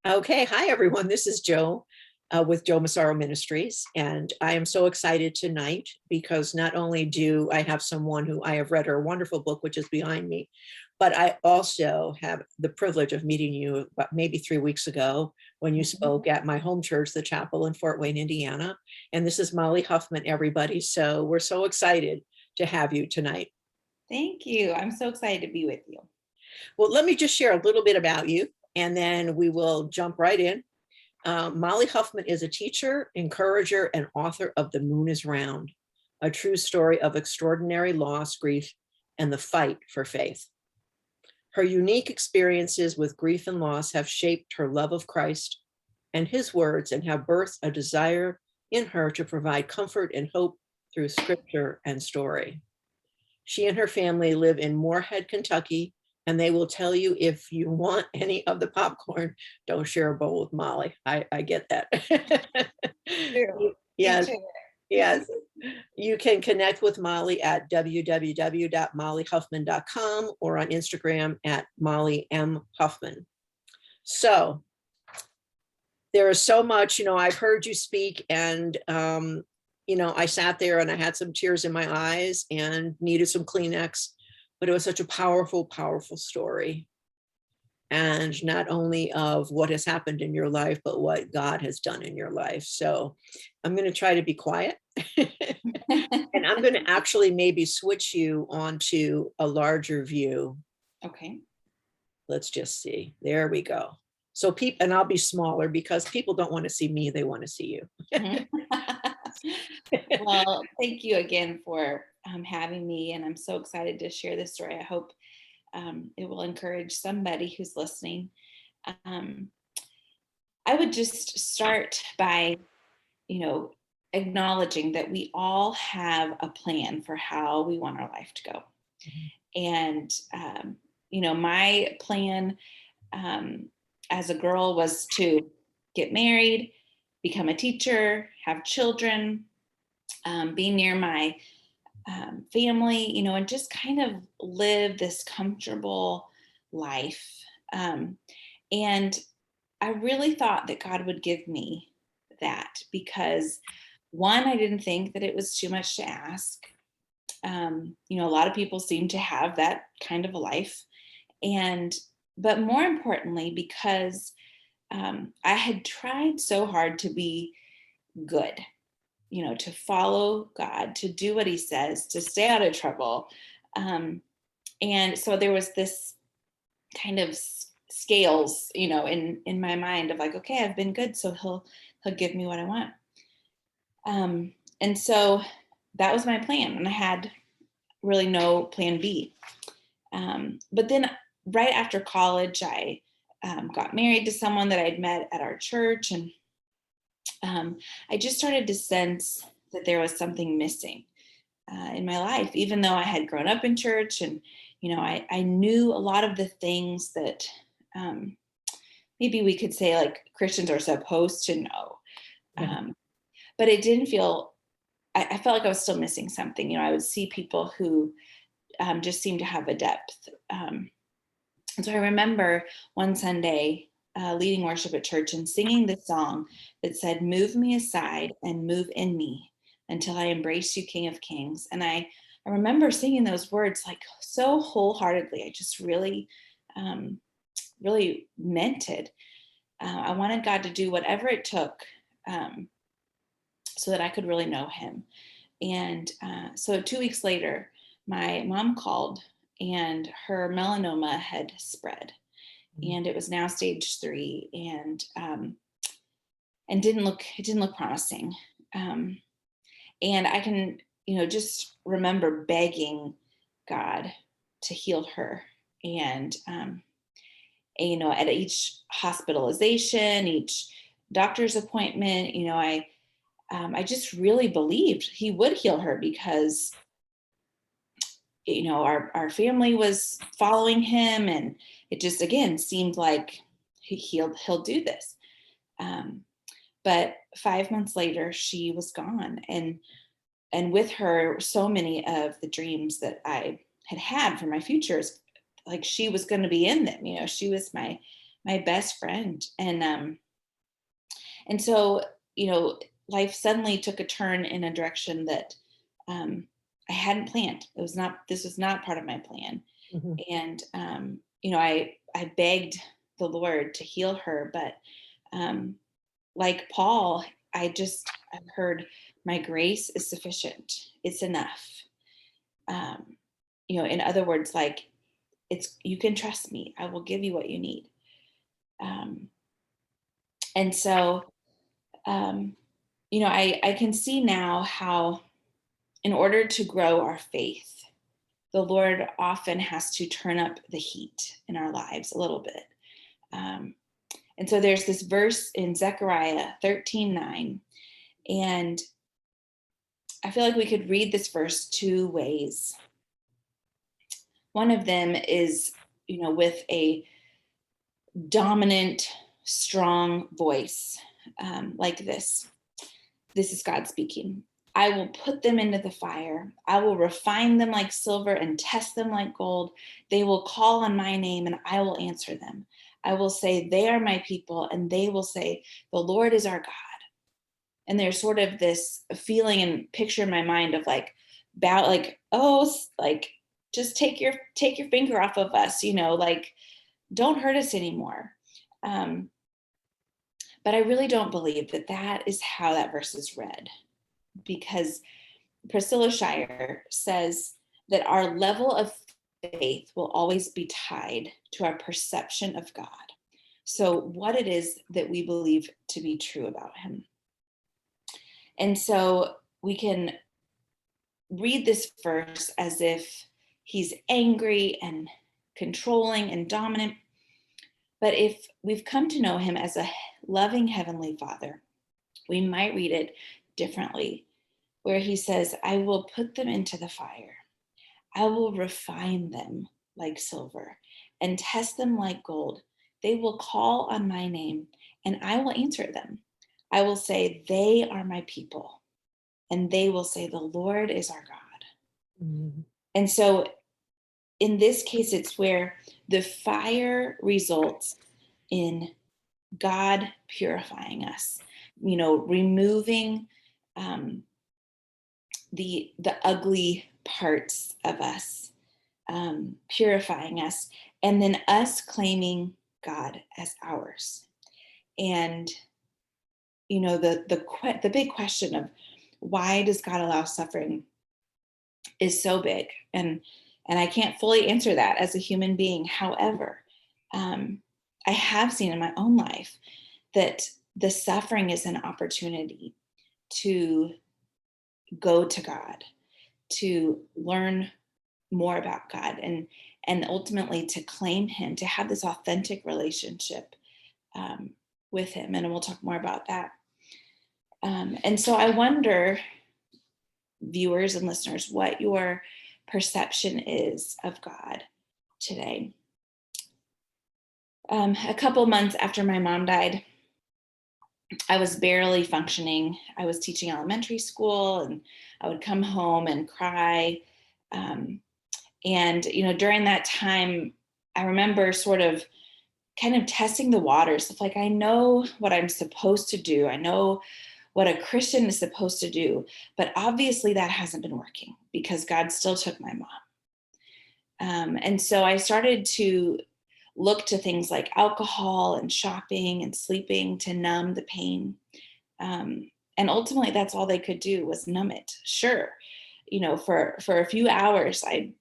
Okay, hi everyone. This is Joe with Joe Massaro Ministries, and I am so excited tonight because not only do I have someone who I have read her wonderful book, which is behind me, but I also have the privilege of meeting you about maybe 3 weeks ago when you Mhm. spoke at my home church, the chapel in Fort Wayne, Indiana. And this is Molly Huffman, everybody. So we're so excited to have you tonight. Thank you. I'm so excited to be with you. Well, let me just share a little bit about you, and then we will jump right in. Molly Huffman is a teacher, encourager, and author of The Moon is Round, a true story of extraordinary loss, grief, and the fight for faith. Her unique experiences with grief and loss have shaped her love of Christ and his words and have birthed a desire in her to provide comfort and hope through scripture and story. She and her family live in Moorhead, Kentucky, and they will tell you if you want any of the popcorn, don't share a bowl with Molly. I get that. True. Me Yes, too. yes. You can connect with Molly at www.mollyhuffman.com or on Instagram at Molly M. Huffman. So there is so much, I've heard you speak, and I sat there and I had some tears in my eyes and needed some Kleenex, but it was such a powerful, powerful story. And not only of what has happened in your life, but what God has done in your life. So I'm going to try to be quiet. And I'm going to actually maybe switch you onto a larger view. Okay. Let's just see. There we go. So people, and I'll be smaller because people don't want to see me, they want to see you. Mhm. Well, thank you again for having me, and I'm so excited to share this story. I hope it will encourage somebody who's listening. Um, I would just start by, you know, acknowledging that we all have a plan for how we want our life to go. And, my plan um, as a girl was to get married, become a teacher, have children, be near my family, and just kind of live this comfortable life. And I really thought that God would give me that because one, I didn't think that it was too much to ask. A lot of people seem to have that kind of a life. And, but more importantly, because I had tried so hard to be good, to follow God, to do what he says, to stay out of trouble. And so there was this kind of scales, in my mind of like, okay, I've been good, so he'll give me what I want. And so that was my plan, and I had really no plan B. But then right after college, I got married to someone that I'd met at our church, and I just started to sense that there was something missing in my life, even though I had grown up in church and, I knew a lot of the things that um, maybe we could say like Christians are supposed to know. Yeah. But it didn't feel, I felt like I was still missing something. I would see people who just seemed to have a depth. And so I remember one Sunday leading worship at church and singing this song that said, "Move me aside and move in me until I embrace you, King of Kings." And I remember singing those words like so wholeheartedly. I just really, um, really meant it. I wanted God to do whatever it took um, so that I could really know him. And so 2 weeks later, my mom called and her melanoma had spread, and it was now stage 3, and it didn't look promising. Um, and I can just remember begging God to heal her, and at each hospitalization, each doctor's appointment, I just really believed he would heal her because our family was following him, and it just again seemed like he'll do this. um, but 5 months later she was gone, and with her so many of the dreams that I had for my futures, like she was going to be in them. She was my my best friend. And so, life suddenly took a turn in a direction that I hadn't planned. This was not part of my plan. Mhm. And, I begged the Lord to heal her, but like Paul, I've heard, my grace is sufficient. It's enough. In other words, like, you can trust me. I will give you what you need. Um, and so, um, I can see now how, in order to grow our faith, the Lord often has to turn up the heat in our lives a little bit. And so there's this verse in Zechariah 13:9, and I feel like we could read this verse two ways. One of them is, with a dominant, strong voice, like this. This is God speaking. I will put them into the fire. I will refine them like silver and test them like gold. They will call on my name and I will answer them. I will say, they are my people, and they will say, the Lord is our God. And there's sort of this feeling and picture in my mind of like, like, just take your finger off of us, like, don't hurt us anymore. But I really don't believe that is how that verse is read, because Priscilla Shire says that our level of faith will always be tied to our perception of God. So, what it is that we believe to be true about him. And so we can read this verse as if he's angry and controlling and dominant. But if we've come to know him as a loving Heavenly Father, we might read it differently, where he says, I will put them into the fire. I will refine them like silver and test them like gold. They will call on my name and I will answer them. I will say, they are my people. And they will say, the Lord is our God. Mhm. And so in this case, it's where the fire results in God purifying us, removing the ugly parts of us, purifying us, and then us claiming God as ours. And the big question of why does God allow suffering is so big, and I can't fully answer that as a human being. However, I have seen in my own life that the suffering is an opportunity to go to God, to learn more about God, and ultimately to claim him, to have this authentic relationship with him. And we'll talk more about that. And so I wonder, viewers and listeners, what your perception is of God today. A couple months after my mom died, I was barely functioning. I was teaching elementary school, and I would come home and cry. And during that time, I remember sort of kind of testing the waters of like, I know what I'm supposed to do. I know what a Christian is supposed to do, but obviously that hasn't been working because God still took my mom. And so I started to look to things like alcohol and shopping and sleeping to numb the pain. And ultimately that's all they could do was numb it. Sure. For a few hours, I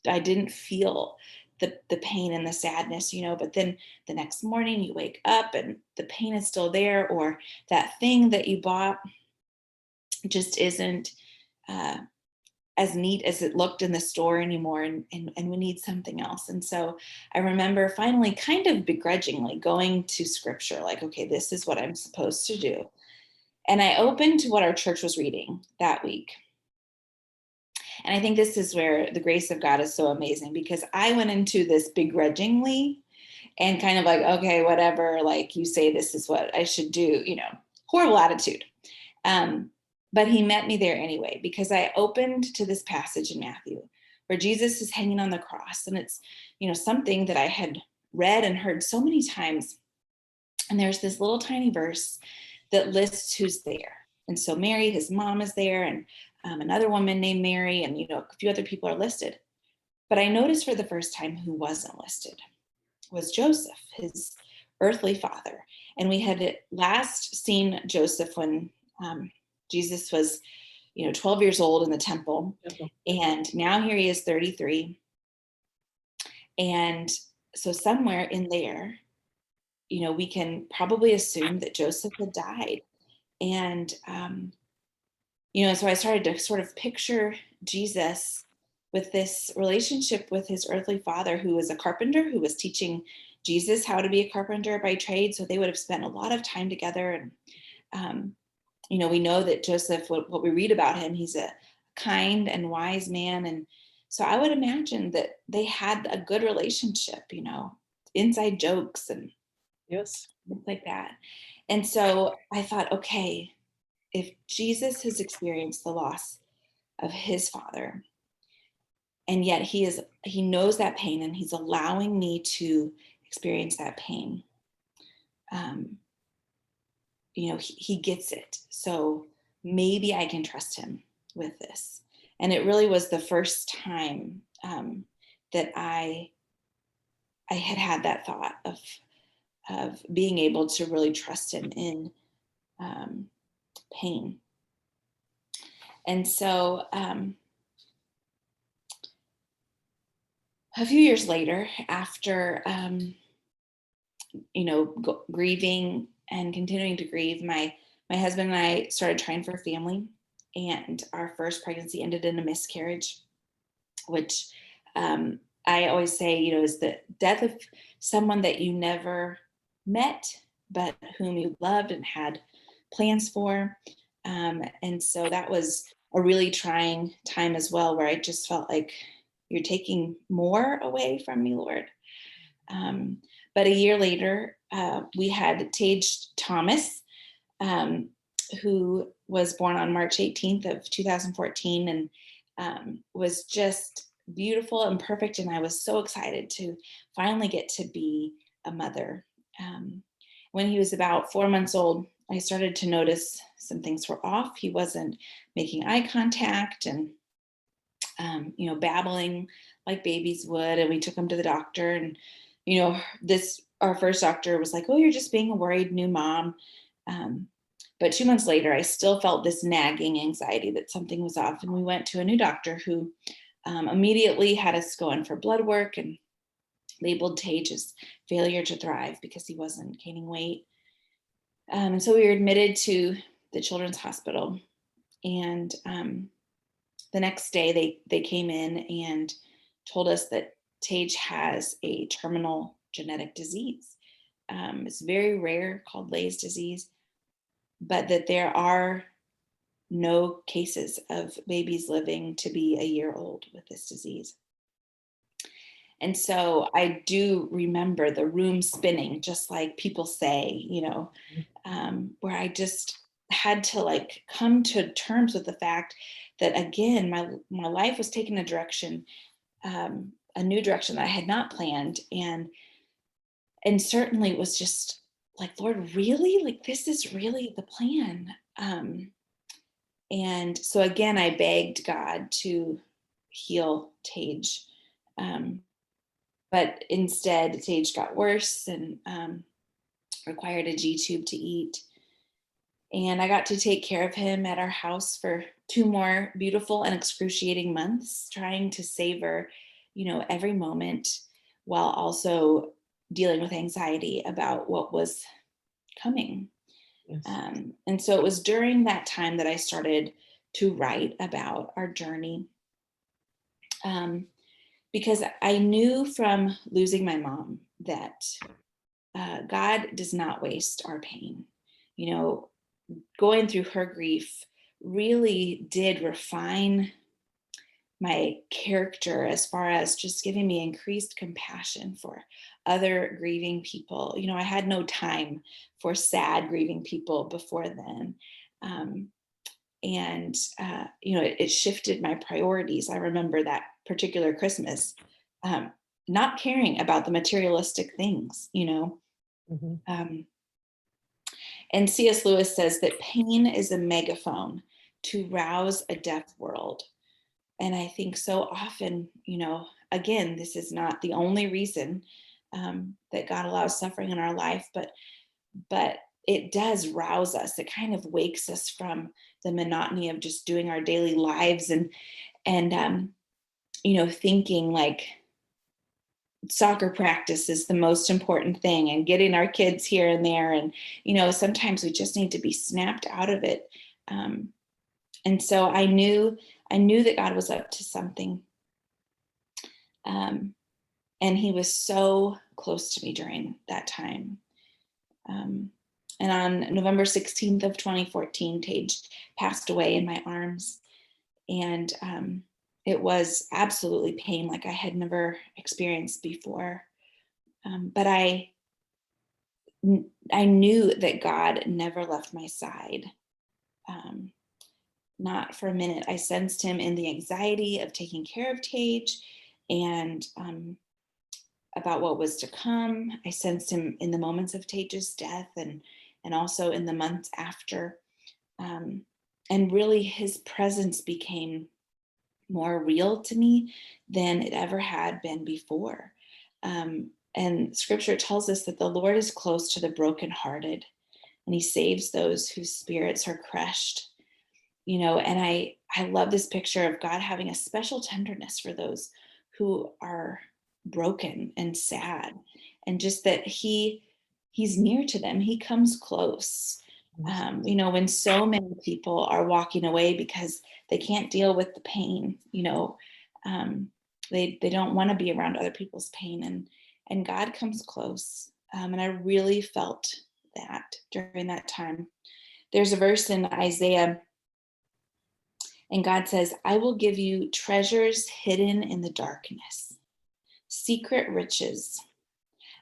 didn't feel the pain and the sadness, but then the next morning you wake up and the pain is still there, or that thing that you bought just isn't as neat as it looked in the store anymore, and we need something else. And so I remember finally kind of begrudgingly going to scripture, like, okay, this is what I'm supposed to do. And I opened to what our church was reading that week. And I think this is where the grace of God is so amazing, because I went into this begrudgingly and kind of like, okay, whatever, like you say, this is what I should do, horrible attitude. But he met me there anyway, because I opened to this passage in Matthew where Jesus is hanging on the cross. And it's, something that I had read and heard so many times. And there's this little tiny verse that lists who's there. And so Mary, his mom, is there, and another woman named Mary, and a few other people are listed. But I noticed for the first time who wasn't listed was Joseph, his earthly father. And we had last seen Joseph when Jesus was 12 years old in the temple. And now here he is 33. And so somewhere in there, we can probably assume that Joseph had died. And, so I started to sort of picture Jesus with this relationship with his earthly father, who was a carpenter, who was teaching Jesus how to be a carpenter by trade. So they would have spent a lot of time together. And, we know that Joseph, what we read about him, he's a kind and wise man. And so I would imagine that they had a good relationship, inside jokes and Yes. things like that. And so I thought, okay, if Jesus has experienced the loss of his father, and yet he knows that pain, and he's allowing me to experience that pain, he gets it. So maybe I can trust him with this. And it really was the first time that I had that thought of being able to really trust him in pain. And so a few years later, after grieving and continuing to grieve, my husband and I started trying for a family, and our first pregnancy ended in a miscarriage, which I always say, is the death of someone that you never met, but whom you loved and had plans for. And so that was a really trying time as well, where I just felt like, you're taking more away from me, Lord. But a year later, we had Tage Thomas, who was born on March 18th of 2014, and was just beautiful and perfect. And I was so excited to finally get to be a mother. When he was about 4 months old, I started to notice some things were off. He wasn't making eye contact and, babbling like babies would. And we took him to the doctor, and, our first doctor was like, oh, you're just being a worried new mom. But 2 months later, I still felt this nagging anxiety that something was off. And we went to a new doctor who immediately had us go in for blood work and labeled Tage as failure to thrive because he wasn't gaining weight. And so we were admitted to the Children's Hospital. And the next day they came in and told us that Tage has a terminal genetic disease. It's very rare, called Lay's disease, but that there are no cases of babies living to be a year old with this disease. And so I do remember the room spinning, just like people say, where I just had to come to terms with the fact that, again, my life was taking a direction, a new direction that I had not planned. And certainly it was just like, Lord, really? This is really the plan. And so again, I begged God to heal Tage. But instead, Tage got worse and required a G-tube to eat. And I got to take care of him at our house for 2 more beautiful and excruciating months, trying to savor, every moment, while also dealing with anxiety about what was coming. Yes. And so it was during that time that I started to write about our journey. Because I knew from losing my mom that God does not waste our pain. Going through her grief really did refine my character, as far as just giving me increased compassion for other grieving people. I had no time for sad grieving people before then. It shifted my priorities. I remember that particular Christmas. not caring about the materialistic things, you know. Mhm. Um, and C.S. Lewis says that pain is a megaphone to rouse a deaf world. And I think so often, you know, again, this is not the only reason that God allows suffering in our life, but it does rouse us. It kind of wakes us from the monotony of just doing our daily lives and you know, thinking like soccer practice is the most important thing and getting our kids here and there. And, you know, sometimes we just need to be snapped out of it. Um, and so I knew that God was up to something. Um, and he was so close to me during that time. Um, and on November 16th of 2014, Tage passed away in my arms. And it was absolutely pain like I had never experienced before. But I knew that God never left my side. Um, not for a minute. I sensed him in the anxiety of taking care of Tage and about what was to come. I sensed him in the moments of Tage's death and also in the months after. Um, and really, his presence became more real to me than it ever had been before. And scripture tells us that the Lord is close to the brokenhearted and he saves those whose spirits are crushed. You know, and I love this picture of God having a special tenderness for those who are broken and sad, and just that he's near to them. He comes close. You know, when so many people are walking away because they can't deal with the pain, you know, they don't want to be around other people's pain, and God comes close. And I really felt that during that time. There's a verse in Isaiah, and God says, I will give you treasures hidden in the darkness, secret riches.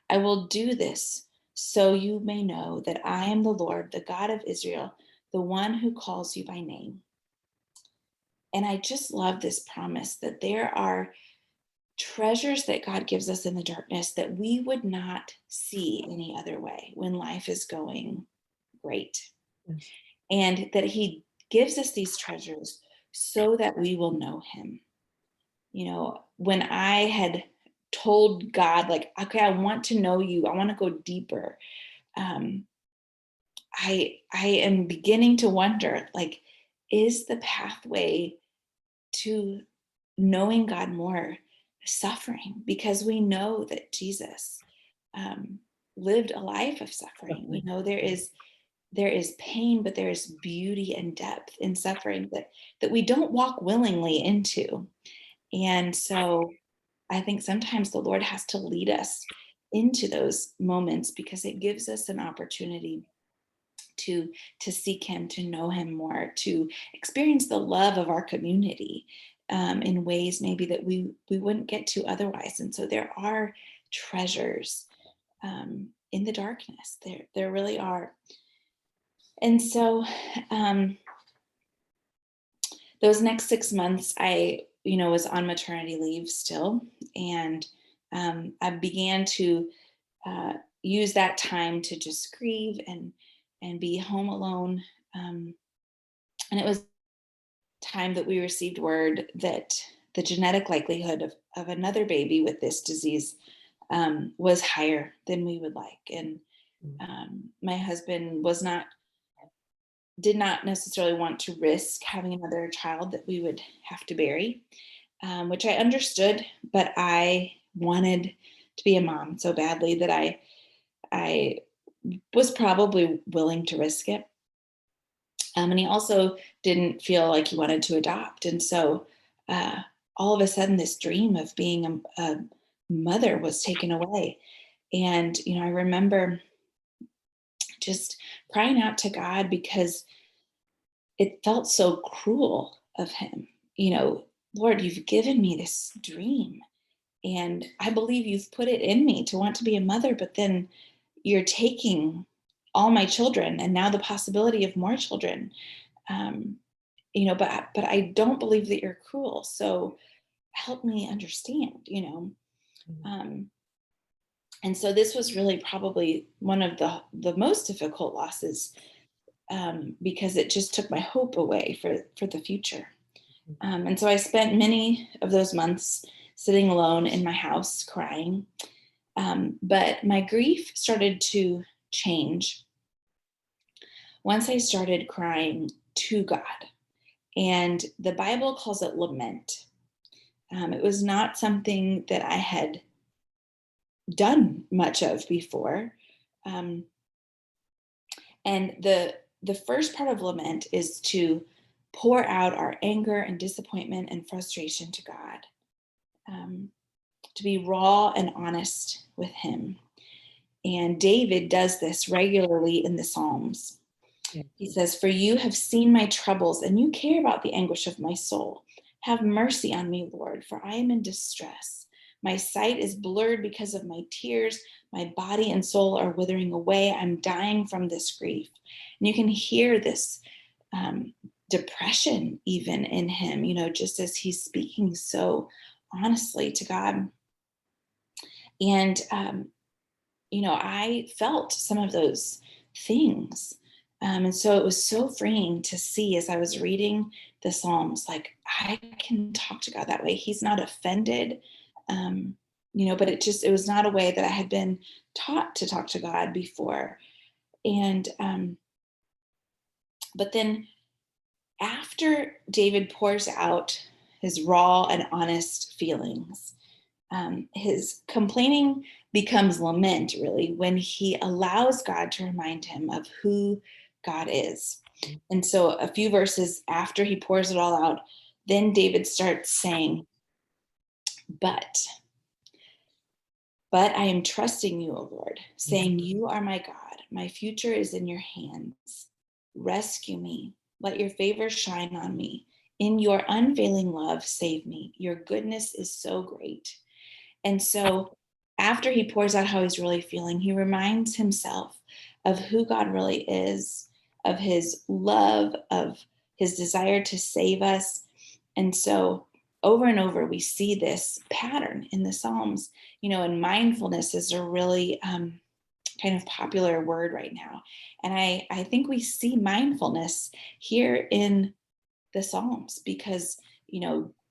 I will do this so you may know that I am the Lord, the God of Israel, the one who calls you by name. And I just love this promise that there are treasures that God gives us in the darkness that we would not see any other way when life is going great. Yes. And that he gives us these treasures so that we will know him. You know, when I had told God, like, okay, I want to know you, I want to go deeper, um, I am beginning to wonder, like, is the pathway to knowing God more suffering? Because we know that Jesus um, lived a life of suffering. You know, there is pain, but there is beauty and depth in suffering that we don't walk willingly into. And so I think sometimes the Lord has to lead us into those moments because it gives us an opportunity to seek him, to know him more, to experience the love of our community in ways maybe that we wouldn't get to otherwise. And so there are treasures in the darkness. There really are. And so those next 6 months, I, you know, was on maternity leave still. And I began to use that time to just grieve and be home alone. And it was time that we received word that the genetic likelihood of another baby with this disease was higher than we would like. And my husband did not necessarily want to risk having another child that we would have to bury, which I understood, but I wanted to be a mom so badly that I was probably willing to risk it. And he also didn't feel like he wanted to adopt. And so all of a sudden, this dream of being a mother was taken away. And, you know, I remember just crying out to God because it felt so cruel of him. You know, Lord, you've given me this dream and I believe you've put it in me to want to be a mother, but then you're taking all my children and now the possibility of more children. Um, you know, but I don't believe that you're cruel. So help me understand, you know. And so this was really probably one of the most difficult losses, because it just took my hope away for the future. And so I spent many of those months sitting alone in my house crying. But my grief started to change once I started crying to God. And the Bible calls it lament. It was not something that I had done much of before. And the first part of lament is to pour out our anger and disappointment and frustration to God, to be raw and honest with Him. And David does this regularly in the Psalms. Yeah. He says, "For you have seen my troubles and you care about the anguish of my soul. Have mercy on me, Lord, for I am in distress. My sight is blurred because of my tears. My body and soul are withering away. I'm dying from this grief." And you can hear this depression even in him, just as he's speaking so honestly to God. And, I felt some of those things. And so it was so freeing to see as I was reading the Psalms, like I can talk to God that way. He's not offended, but it was not a way that I had been taught to talk to God before. And, but then after David pours out his raw and honest feelings, his complaining becomes lament, really, when he allows God to remind him of who God is. And so a few verses after he pours it all out, then David starts saying, but I am trusting you, O Lord, saying, you are my God. My future is in your hands. Rescue me. Let your favor shine on me. In your unfailing love, save me. Your goodness is so great. And so after he pours out how he's really feeling, he reminds himself of who God really is, of his love, of his desire to save us. And so over and over, we see this pattern in the Psalms, and mindfulness is a really kind of popular word right now. And I think we see mindfulness here in the Psalms because,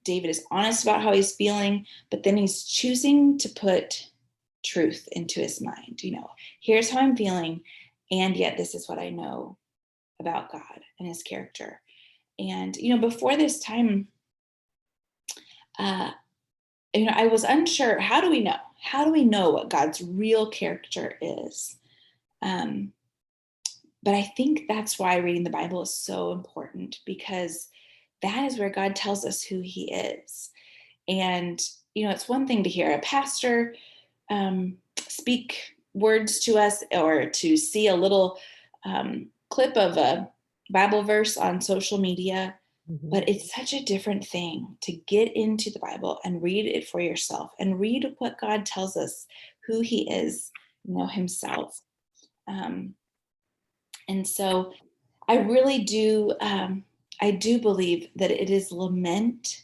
David is honest about how he's feeling, but then he's choosing to put truth into his mind. Here's how I'm feeling, and yet this is what I know about God and his character. And, before this time, I was unsure. How do we know? How do we know what God's real character is? But I think that's why reading the Bible is so important, because that is where God tells us who he is. And, it's one thing to hear a pastor speak words to us, or to see a little clip of a Bible verse on social media. But it's such a different thing to get into the Bible and read it for yourself and read what God tells us who he is, himself. And so I really do, I do believe that it is lament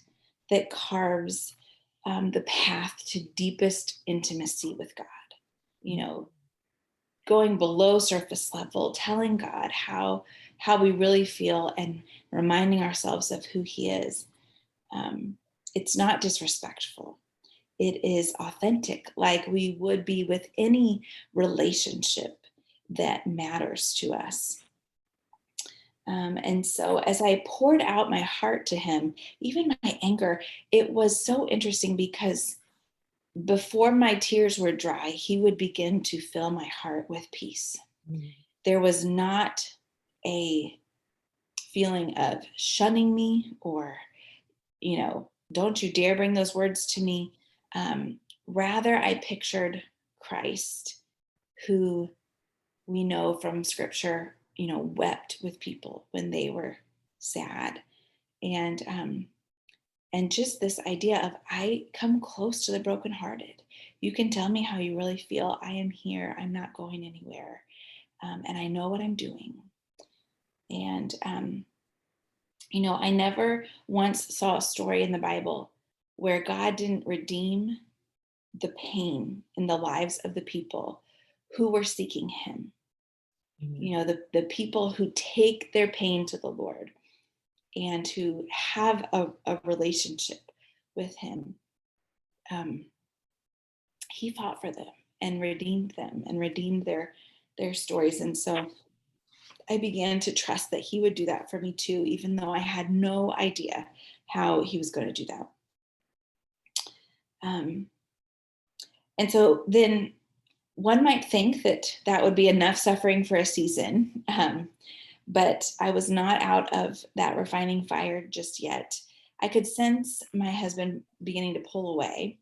that carves the path to deepest intimacy with God. Going below surface level, telling God how we really feel and reminding ourselves of who he is. It's not disrespectful. It is authentic, like we would be with any relationship that matters to us. And so as I poured out my heart to him, even my anger, it was so interesting because before my tears were dry, he would begin to fill my heart with peace. There was not a feeling of shunning me or, don't you dare bring those words to me. Rather, I pictured Christ, who we know from scripture, wept with people when they were sad. And just this idea of, I come close to the brokenhearted. You can tell me how you really feel. I am here. I'm not going anywhere. And I know what I'm doing. And, I never once saw a story in the Bible where God didn't redeem the pain in the lives of the people who were seeking him. Amen. The people who take their pain to the Lord and who have a relationship with him. He fought for them and redeemed them and redeemed their stories. And so I began to trust that he would do that for me too, even though I had no idea how he was going to do that. And so then one might think that that would be enough suffering for a season, but I was not out of that refining fire just yet. I could sense my husband beginning to pull away.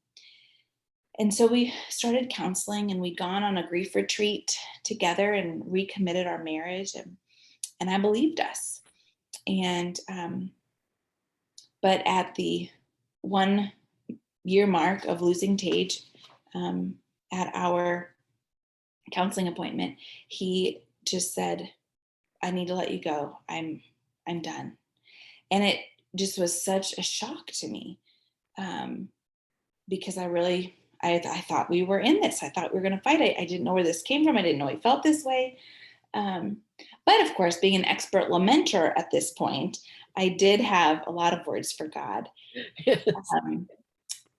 And so we started counseling, and we'd gone on a grief retreat together and recommitted our marriage. And I believed us. And, but at the 1 year mark of losing Tage, at our counseling appointment, he just said, I need to let you go. I'm done. And it just was such a shock to me, because I thought we were in this. I thought we were going to fight. I didn't know where this came from. I didn't know he felt this way. But of course, being an expert lamenter at this point, I did have a lot of words for God.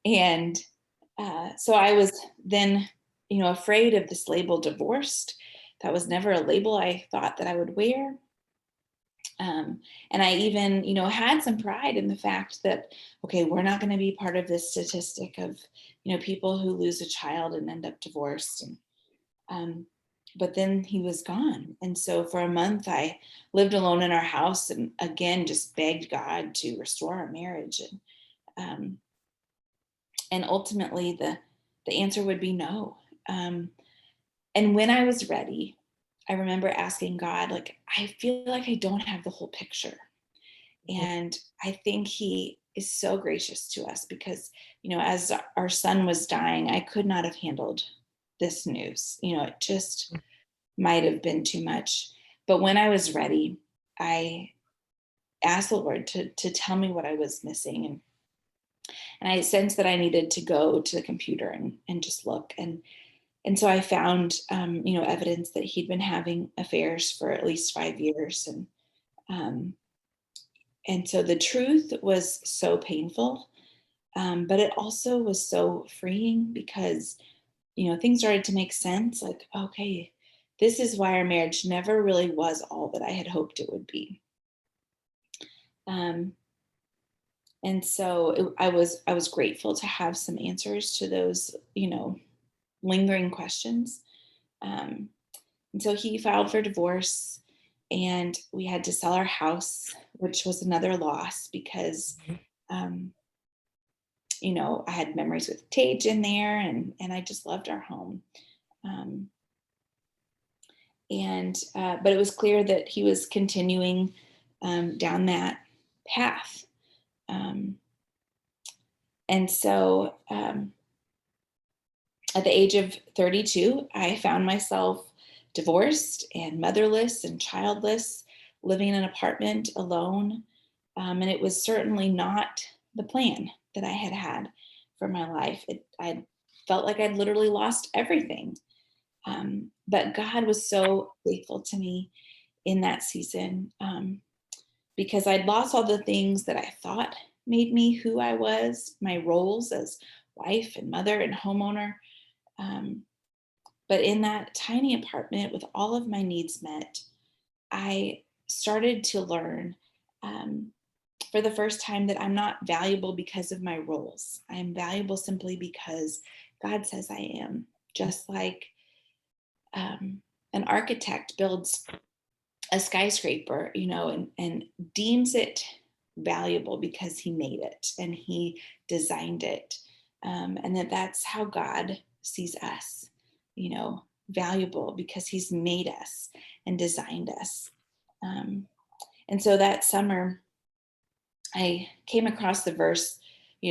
And so I was then, afraid of this label divorced. That was never a label I thought that I would wear. And I even, had some pride in the fact that, okay, we're not going to be part of this statistic of, people who lose a child and end up divorced. And, but then he was gone. And so for a month, I lived alone in our house and again, just begged God to restore our marriage. And ultimately the answer would be no. And when I was ready, I remember asking God, like, I feel like I don't have the whole picture. And I think he is so gracious to us because, as our son was dying, I could not have handled this news. It just might have been too much. But when I was ready, I asked the Lord to tell me what I was missing. And I sensed that I needed to go to the computer and just look. And so I found, evidence that he'd been having affairs for at least 5 years. And so the truth was so painful, but it also was so freeing because, things started to make sense. Like, okay, this is why our marriage never really was all that I had hoped it would be. And so I was grateful to have some answers to those, lingering questions. And so he filed for divorce, and we had to sell our house, which was another loss because, I had memories with Tage in there, and I just loved our home. But it was clear that he was continuing down that path. And so at the age of 32, I found myself divorced and motherless and childless, living in an apartment alone. And it was certainly not the plan that I had had for my life. I felt like I'd literally lost everything. But God was so faithful to me in that season, because I'd lost all the things that I thought made me who I was, my roles as wife and mother and homeowner. But in that tiny apartment with all of my needs met, I started to learn for the first time that I'm not valuable because of my roles. I am valuable simply because God says I am. Just like an architect builds a skyscraper, and deems it valuable because he made it and he designed it. And that's how God sees us, valuable because he's made us and designed us. And so that summer, I came across the verse,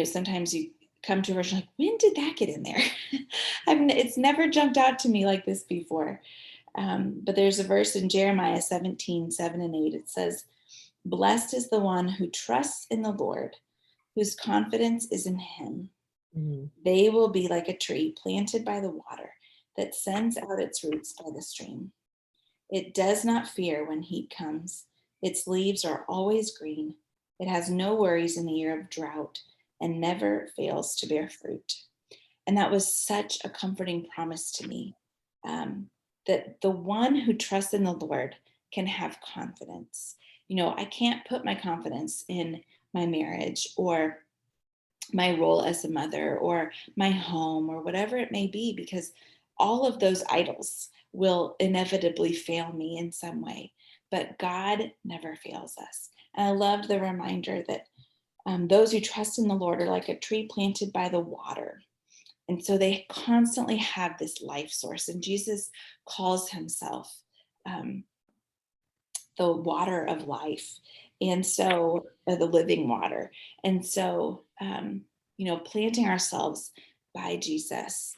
sometimes you come to a verse like, when did that get in there? It's never jumped out to me like this before. But there's a verse in Jeremiah 17:7-8. It says, blessed is the one who trusts in the Lord, whose confidence is in him. Mhm. They will be like a tree planted by the water that sends out its roots by the stream. It does not fear when heat comes. Its leaves are always green. It has no worries in the year of drought and never fails to bear fruit. And that was such a comforting promise to me, um, that the one who trusts in the Lord can have confidence. I can't put my confidence in my marriage or my role as a mother or my home or whatever it may be, because all of those idols will inevitably fail me in some way. But God never fails us. And I loved the reminder that those who trust in the Lord are like a tree planted by the water. And so they constantly have this life source. And Jesus calls himself um, the water of life. And so the living water. And so, planting ourselves by Jesus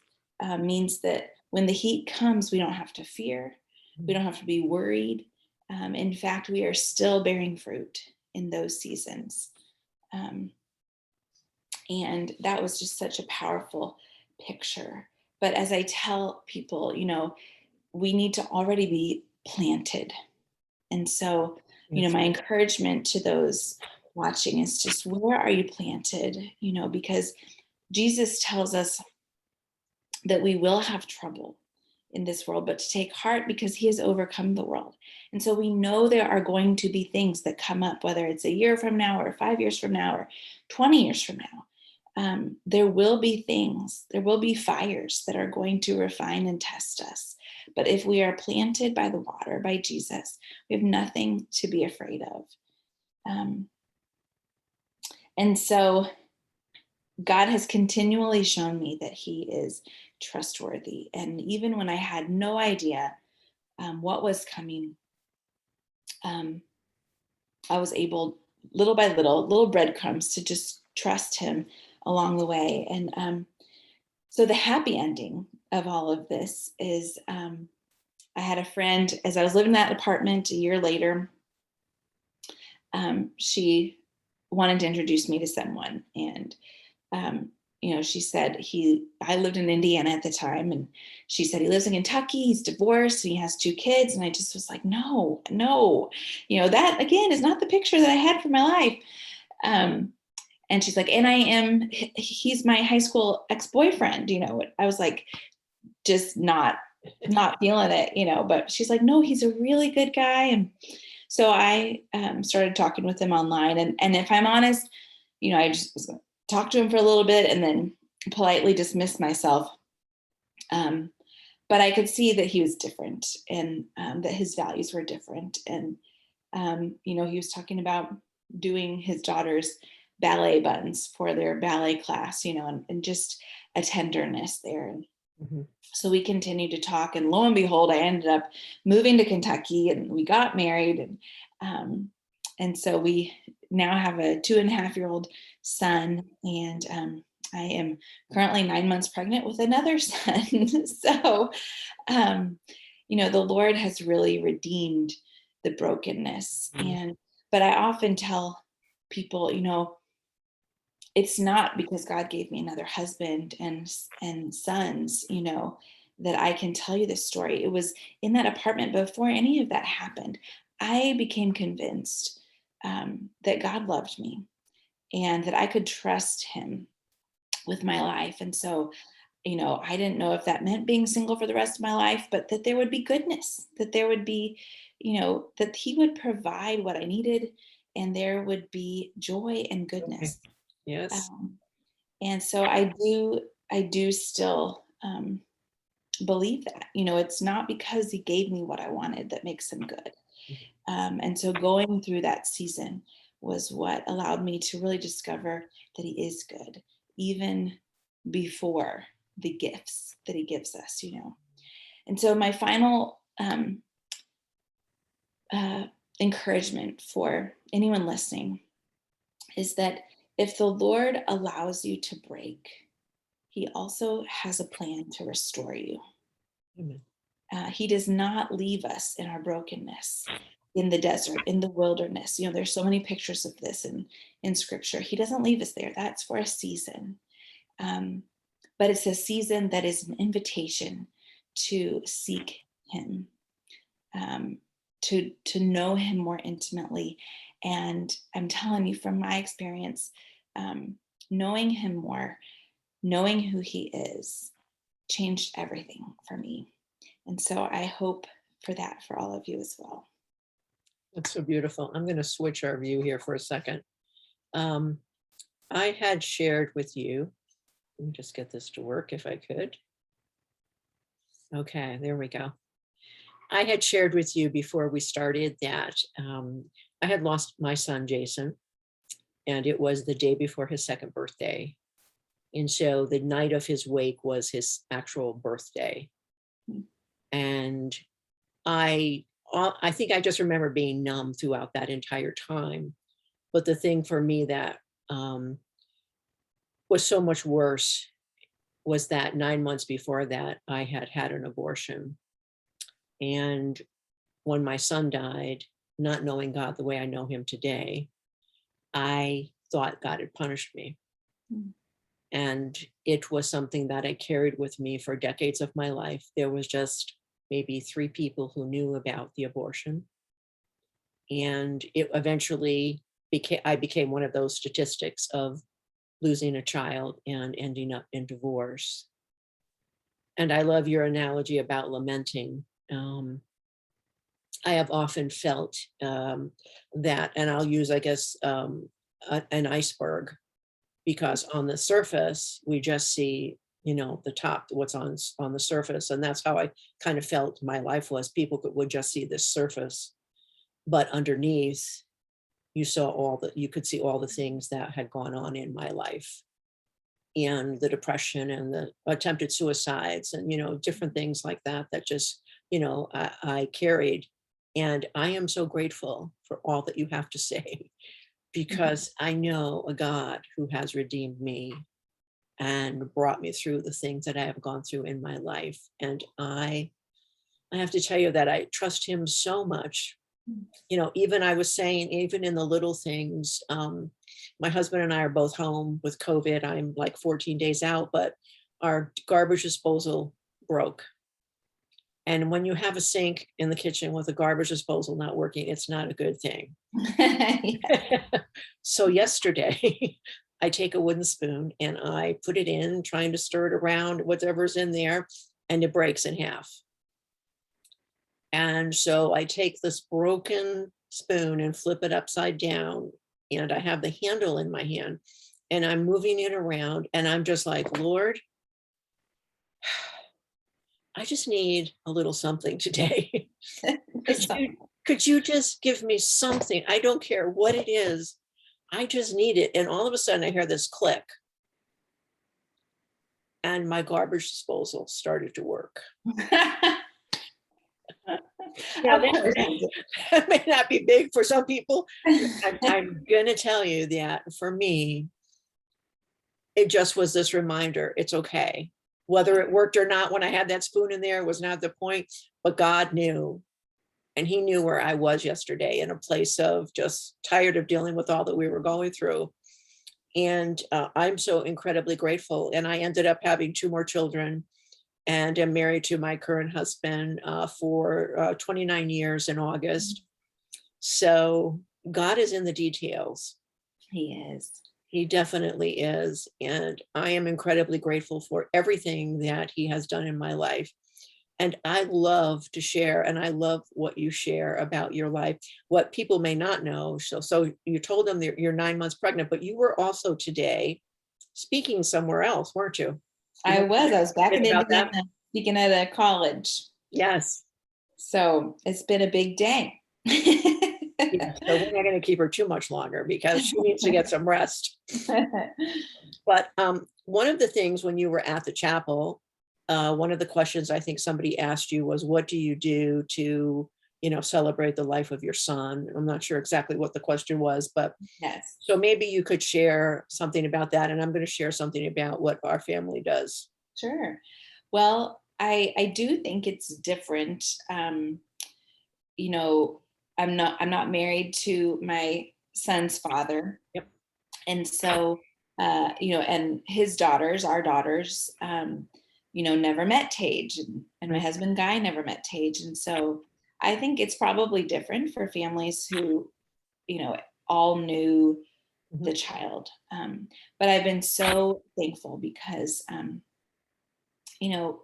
means that when the heat comes, we don't have to fear. We don't have to be worried. In fact, we are still bearing fruit in those seasons. Um, and that was just such a powerful picture. But as I tell people, we need to already be planted. And so, Yes. my encouragement to those watching is just, where are you planted? Because Jesus tells us that we will have trouble in this world, but to take heart because he has overcome the world. And so we know there are going to be things that come up, whether it's a year from now or 5 years from now or 20 years from now. There will be things, there will be fires that are going to refine and test us. But if we are planted by the water, by Jesus, we have nothing to be afraid of. And so God has continually shown me that he is trustworthy. And even when I had no idea what was coming, um, I was able, little by little breadcrumbs, to just trust him along the way. And so the happy ending of all of this is I had a friend, as I was living in that apartment a year later, she wanted to introduce me to someone. And she said I lived in Indiana at the time, and she said he lives in Kentucky, he's divorced, and he has 2 kids. And I just was like, no, that again is not the picture that I had for my life. And she's like, and he's my high school ex-boyfriend. I was like, just not feeling it, but she's like, no, he's a really good guy. And so I started talking with him online. And if I'm honest, I just was going to talk to him for a little bit and then politely dismiss myself. But I could see that he was different, and that his values were different. And, he was talking about doing his daughter's ballet buttons for their ballet class, and just a tenderness there. Mhm. So we continued to talk, and lo and behold, I ended up moving to Kentucky, and we got married. And so we now have a 2.5-year-old son, and I am currently 9 months pregnant with another son. So, the Lord has really redeemed the brokenness. But I often tell people, it's not because God gave me another husband and sons, that I can tell you this story. It was in that apartment before any of that happened. I became convinced that God loved me and that I could trust him with my life. And so, I didn't know if that meant being single for the rest of my life, but that there would be goodness, that there would be, that he would provide what I needed, and there would be joy and Okay. goodness. Yes. Um, and so I do still believe that, it's not because he gave me what I wanted that makes him good. And so going through that season was what allowed me to really discover that he is good, even before the gifts that he gives us. And so my final encouragement for anyone listening is that if the Lord allows you to break, he also has a plan to restore you. Amen. He does not leave us in our brokenness, in the desert, in the wilderness. There's so many pictures of this in scripture. He doesn't leave us there. That's for a season. But it's a season that is an invitation to seek him, to know him more intimately. And I'm telling you from my experience, knowing him more, knowing who he is, changed everything for me. And so I hope for that for all of you as well. That's so beautiful. I'm going to switch our view here for a second. I had shared with you, let me just get this to work if I could. Okay, there we go. I had shared with you before we started that I had lost my son, Jason, and it was the day before his second birthday. And so the night of his wake was his actual birthday. And I think I just remember being numb throughout that entire time. But the thing for me that was so much worse was that 9 months before that, I had had an abortion. And when my son died, not knowing God the way I know him today, I thought God had punished me. Mm. And it was something that I carried with me for decades of my life. There was just maybe 3 people who knew about the abortion. And it eventually I became one of those statistics of losing a child and ending up in divorce. And I love your analogy about lamenting. I have often felt that, and I'll use, I guess, an iceberg, because on the surface, we just see, the top, what's on the surface. And that's how I kind of felt my life was. People would just see this surface, but underneath, you could see all the things that had gone on in my life, and the depression and the attempted suicides and, different things like that, that just, I carried. And I am so grateful for all that you have to say, because I know a God who has redeemed me and brought me through the things that I have gone through in my life. And I have to tell you that I trust him so much. Even I was saying, even in the little things, my husband and I are both home with COVID. I'm like 14 days out, but our garbage disposal broke. And when you have a sink in the kitchen with a garbage disposal not working, it's not a good thing. So yesterday, I take a wooden spoon and I put it in, trying to stir it around, whatever's in there, and it breaks in half. And so I take this broken spoon and flip it upside down, and I have the handle in my hand and I'm moving it around, and I'm just like, Lord, I just need a little something today. Could you just give me something? I don't care what it is. I just need it. And all of a sudden I hear this click, and my garbage disposal started to work. Now, that may not be big for some people. I'm going to tell you that for me, it just was this reminder. It's okay. Whether it worked or not when I had that spoon in there was not the point, but God knew. And he knew where I was yesterday, in a place of just tired of dealing with all that we were going through. And I'm so incredibly grateful. And I ended up having 2 more children, and am married to my current husband for 29 years in August. So God is in the details. He is. He definitely is. And I am incredibly grateful for everything that he has done in my life. And I love to share, and I love what you share about your life, what people may not know. So you told them that you're 9 months pregnant, but you were also today speaking somewhere else, weren't you? I was back in Indiana speaking at a college. Yes. So it's been a big day. Yeah, so we're not going to keep her too much longer, because she needs to get some rest. But one of the things when you were at the chapel, one of the questions I think somebody asked you was, what do you do to, celebrate the life of your son? I'm not sure exactly what the question was, but yes. So maybe you could share something about that. And I'm going to share something about what our family does. Sure. Well, I do think it's different. I'm not married to my son's father. Yep. And so and his daughters, our daughters, never met Tage, and my husband Guy never met Tage. And so I think it's probably different for families who, all knew the child. But I've been so thankful because,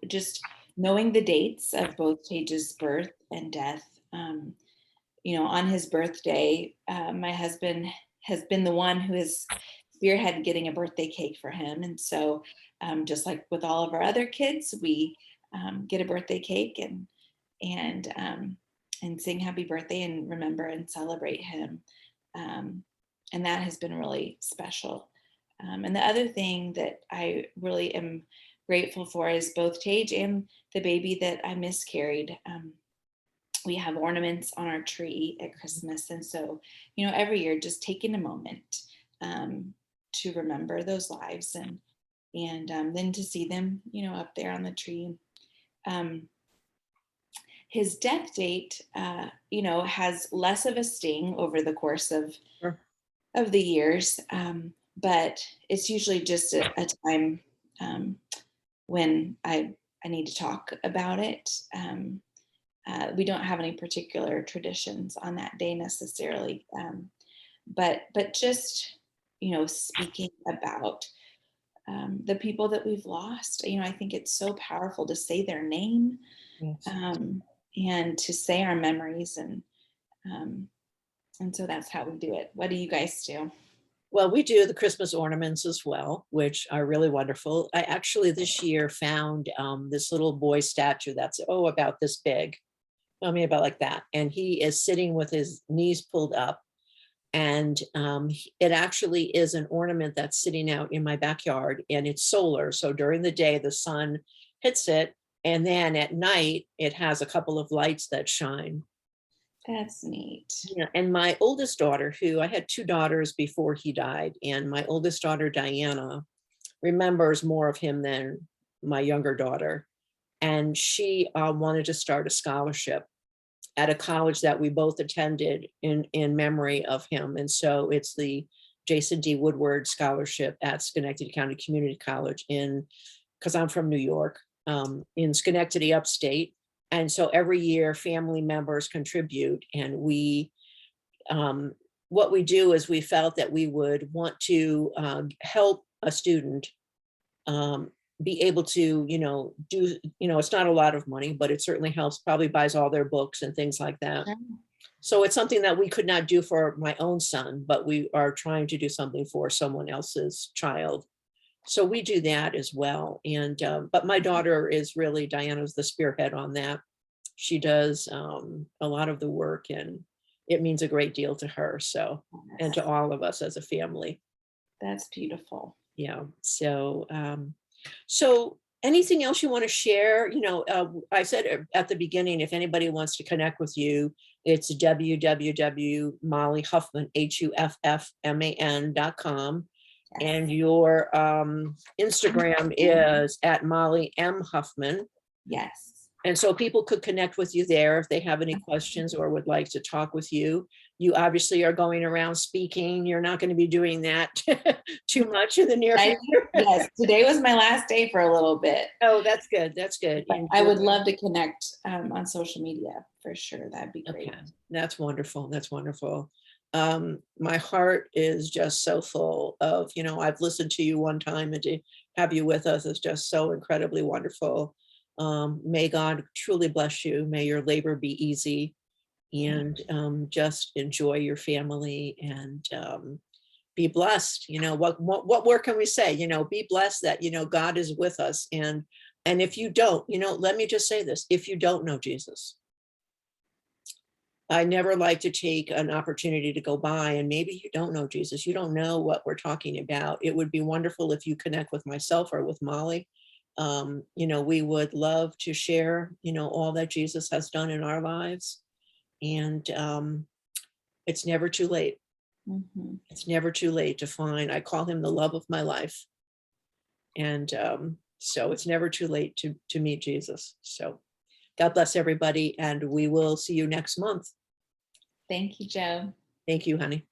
just knowing the dates of both Tage's birth and death, on his birthday, my husband has been the one who has spearhead getting a birthday cake for him. And so just like with all of our other kids, we get a birthday cake and sing happy birthday and remember and celebrate him. And that has been really special. And the other thing that I really am grateful for is both Tage and the baby that I miscarried. We have ornaments on our tree at Christmas. And so, every year just taking a moment to remember those lives and then to see them, up there on the tree. His death date, has less of a sting over the course of the years. But it's usually just a time when I need to talk about it. We don't have any particular traditions on that day necessarily, but just speaking about the people that we've lost. I think it's so powerful to say their name. Yes. And to say our memories, and so that's how we do it. What do you guys do? Well, we do the Christmas ornaments as well, which are really wonderful. I actually this year found this little boy statue that's about this big. About like that. And he is sitting with his knees pulled up. And it actually is an ornament that's sitting out in my backyard, and it's solar. So during the day, the sun hits it. And then at night, it has a couple of lights that shine. That's neat. Yeah. And my oldest daughter, who I had 2 daughters before he died, and my oldest daughter, Diana, remembers more of him than my younger daughter. And she wanted to start a scholarship at a college that we both attended in memory of him. And so it's the Jason D. Woodward Scholarship at Schenectady County Community College because I'm from New York, in Schenectady upstate. And so every year family members contribute, and what we do is we felt that we would want to help a student be able to, do, it's not a lot of money, but it certainly helps, probably buys all their books and things like that. Sure. So it's something that we could not do for my own son, but we are trying to do something for someone else's child. So we do that as well. And, but my daughter is really, Diana's the spearhead on that. She does a lot of the work, and it means a great deal to her. So, and to all of us as a family. That's beautiful. Yeah. So, so anything else you want to share? I said at the beginning, if anybody wants to connect with you, it's www.mollyhuffman.com. Yes. And your Instagram is at Molly M. Huffman. Yes. And so people could connect with you there if they have any questions or would like to talk with you. You obviously are going around speaking. You're not going to be doing that too much in the near future. Yes, today was my last day for a little bit. Oh, that's good. That's good. I would love to connect on social media for sure. That'd be great. Okay. That's wonderful. That's wonderful. My heart is just so full of, I've listened to you one time, and to have you with us is just so incredibly wonderful. May God truly bless you. May your labor be easy, and just enjoy your family, and be blessed. What more can we say? Be blessed that, God is with us. And if you don't, let me just say this, if you don't know Jesus, I never like to take an opportunity to go by and maybe you don't know Jesus. You don't know what we're talking about. It would be wonderful if you connect with myself or with Molly. We would love to share, all that Jesus has done in our lives. And it's never too late. Mm-hmm. It's never too late to find, I call him the love of my life. And so it's never too late to meet Jesus. So God bless everybody, and we will see you next month. Thank you, Jo. Thank you, honey.